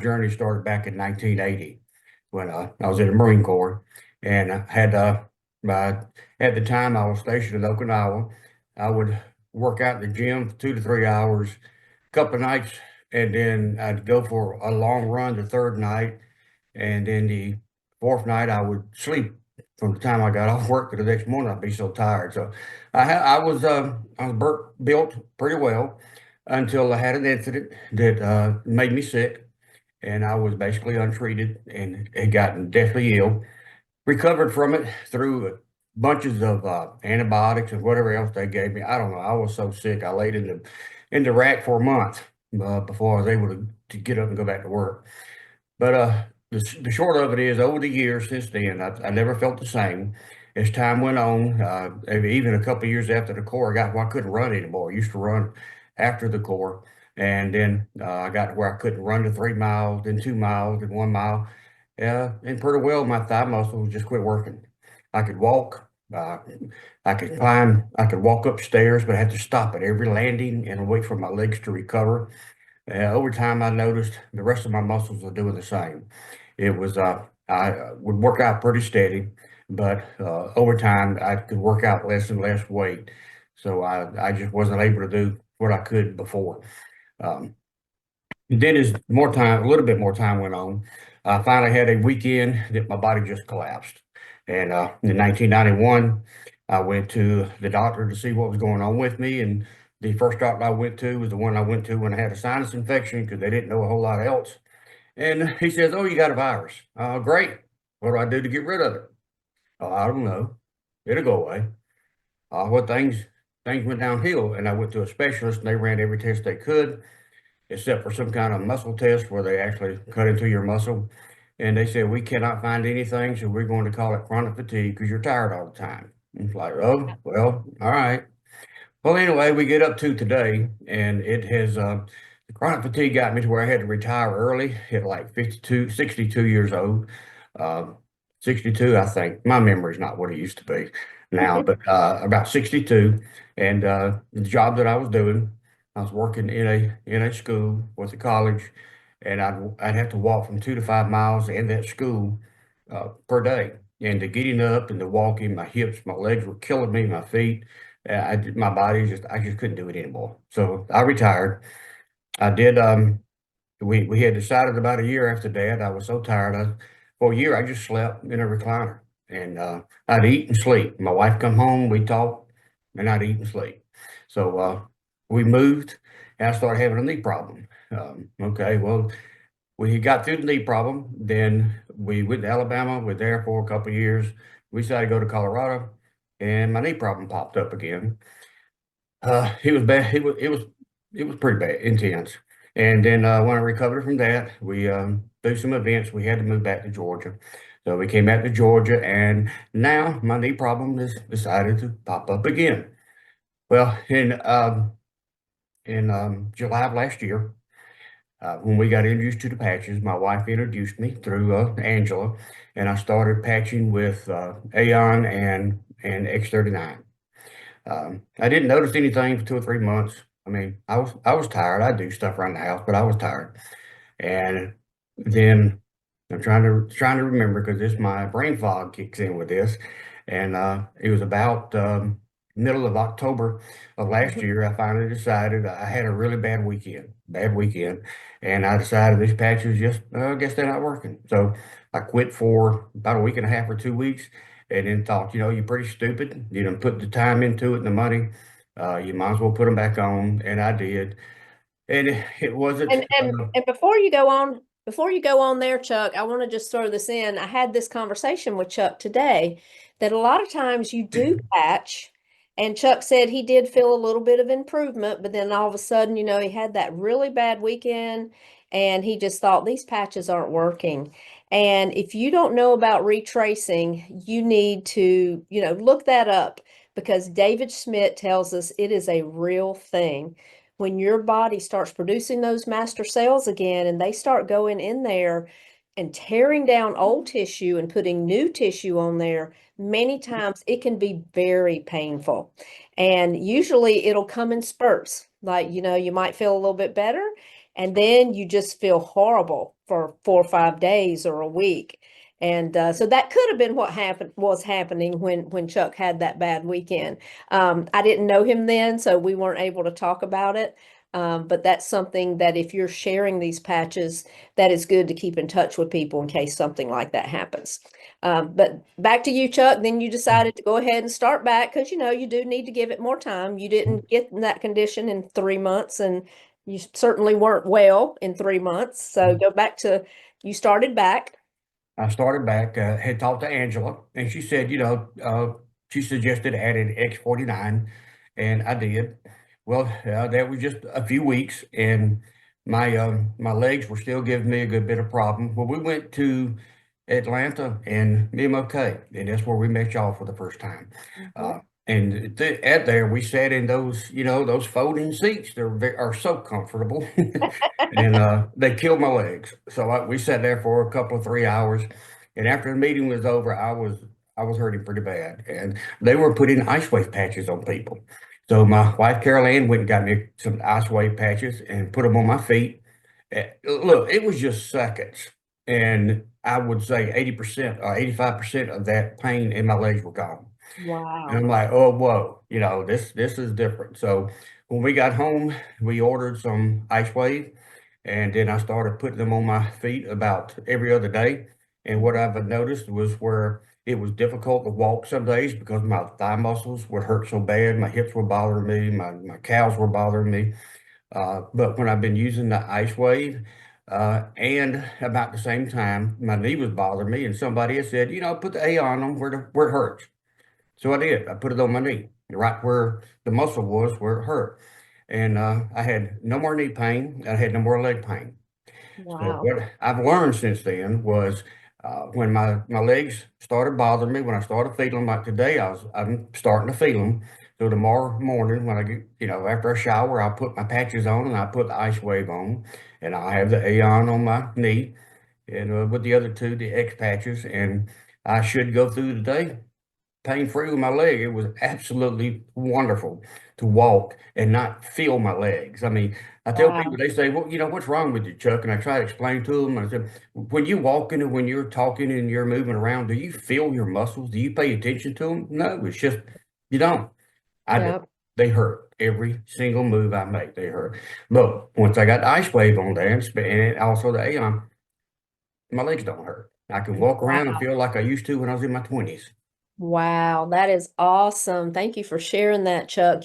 journey started back in 1980 when I was in the Marine Corps, and I had at the time I was stationed in Okinawa. I would work out in the gym for 2 to 3 hours, a couple of nights, and then I'd go for a long run the third night, and then the fourth night I would sleep from the time I got off work to the next morning. I'd be so tired. So I was built pretty well until I had an incident that made me sick, and I was basically untreated and had gotten deathly ill. Recovered from it through bunches of antibiotics and whatever else they gave me. I don't know. I was so sick. I laid in the rack for a month before I was able to get up and go back to work. But the short of it is, over the years since then, I never felt the same. As time went on, even a couple of years after the Corps, I couldn't run anymore. I used to run after the Corps, and then I got to where I couldn't run to 3 miles, then 2 miles, then 1 mile. And pretty well, my thigh muscles just quit working. I could walk, I could climb, I could walk upstairs, but I had to stop at every landing and wait for my legs to recover. Over time, I noticed the rest of my muscles were doing the same. It was, I would work out pretty steady, but over time, I could work out less and less weight. So I just wasn't able to do what I could before. Um, then as a little bit more time went on, I finally had a weekend that my body just collapsed. And in 1991, I went to the doctor to see what was going on with me. And the first doctor I went to was the one I went to when I had a sinus infection because they didn't know a whole lot else. And he says, "Oh, you got a virus. Great. What do I do to get rid of it?" "Oh, I don't know. It'll go away." Well, things went downhill, and I went to a specialist, and they ran every test they could, except for some kind of muscle test where they actually cut into your muscle. And they said, "We cannot find anything, so we're going to call it chronic fatigue because you're tired all the time." It's like, "Oh, well, all right." Well, anyway, we get up to today, and it has the chronic fatigue got me to where I had to retire early at like 62 years old. Uh, 62, I think. My memory's not what it used to be now, but about 62. And the job that I was doing, I was working in a school with a college, and I'd have to walk from 2 to 5 miles in that school per day. And the getting up and the walking, my hips, my legs were killing me, my feet. My body I just couldn't do it anymore. So I retired. I did, we had decided about a year after that, I was so tired. For a year, I just slept in a recliner, and I'd eat and sleep. My wife come home, we talk, and I'd eat and sleep. So we moved, and I started having a knee problem. Okay, well, we got through the knee problem. Then we went to Alabama. We're there for a couple of years. We decided to go to Colorado, and my knee problem popped up again. It was bad. It was pretty bad, intense. And then when I recovered from that, we through some events, we had to move back to Georgia. So we came back to Georgia, and now my knee problem has decided to pop up again. Well, in July of last year, when we got introduced to the patches, my wife introduced me through Angela, and I started patching with Aon and X39. I didn't notice anything for 2 or 3 months. I mean, I was tired. I do stuff around the house, but I was tired. And then I'm trying to remember because this my brain fog kicks in with this. And it was about middle of October of last year. I finally decided I had a really bad weekend, and I decided these patches just I guess they're not working. So I quit for about a week and a half or 2 weeks, and then thought, you're pretty stupid. You done put the time into it and the money. You might as well put them back on, and I did. And it wasn't. And before you go on there, Chuck, I want to just throw this in. I had this conversation with Chuck today that a lot of times you do patch, and Chuck said he did feel a little bit of improvement, but then all of a sudden, he had that really bad weekend and he just thought these patches aren't working. And if you don't know about retracing, you need to, look that up because David Schmidt tells us it is a real thing when your body starts producing those master cells again and they start going in there and tearing down old tissue and putting new tissue on there, many times it can be very painful. And usually it'll come in spurts. Like, you might feel a little bit better and then you just feel horrible for 4 or 5 days or a week. And so that could have been what was happening when Chuck had that bad weekend. I didn't know him then, so we weren't able to talk about it. But that's something that if you're sharing these patches, that is good to keep in touch with people in case something like that happens. But back to you, Chuck. Then you decided to go ahead and start back because you do need to give it more time. You didn't get in that condition in 3 months, and you certainly weren't well in 3 months. So go back to you started back. I started back, had talked to Angela, and she said, she suggested adding X49, and I did. Well, that was just a few weeks, and my legs were still giving me a good bit of problem. Well, we went to Atlanta and MMOK, and that's where we met y'all for the first time. Mhm. And at there, we sat in those, those folding seats. Are so comfortable. And they killed my legs. So we sat there for a couple of 3 hours, and after the meeting was over, I was hurting pretty bad, and they were putting ice wave patches on people. So my wife Carol Ann went and got me some ice wave patches and put them on my feet. Look, it was just seconds, and I would say 80% or 85% of that pain in my legs were gone. And I'm Wow. like, oh, whoa, this is different. So when we got home, we ordered some ice wave, and then I started putting them on my feet about every other day. And what I've noticed was where it was difficult to walk some days because my thigh muscles would hurt so bad, my hips were bothering me, my calves were bothering me. But when I've been using the ice wave, and about the same time, my knee was bothering me, and somebody had said, put the A on them where it hurts. So I did. I put it on my knee, right where the muscle was, where it hurt. And I had no more knee pain. I had no more leg pain. So Wow. what I've learned since then was when my legs started bothering me, when I started feeling them, like today, I'm starting to feel them. So tomorrow morning, when I get, after I shower, I'll put my patches on and I put the ice wave on, and I'll have the Aeon on my knee, and with the other two, the X patches, and I should go through the day pain-free with my leg. It was absolutely wonderful to walk and not feel my legs. I mean, I tell people, Wow. they say, well, what's wrong with you, Chuck? And I try to explain to them. I said, when you walking and when you're talking and you're moving around, do you feel your muscles? Do you pay attention to them? No, it's just, you don't. I do. Yeah. They hurt. Every single move I make, they hurt. But once I got the ice wave on there and also the Aeon, my legs don't hurt. I can walk around and Wow. feel like I used to when I was in my 20s. Wow. That is awesome. Thank you for sharing that, Chuck.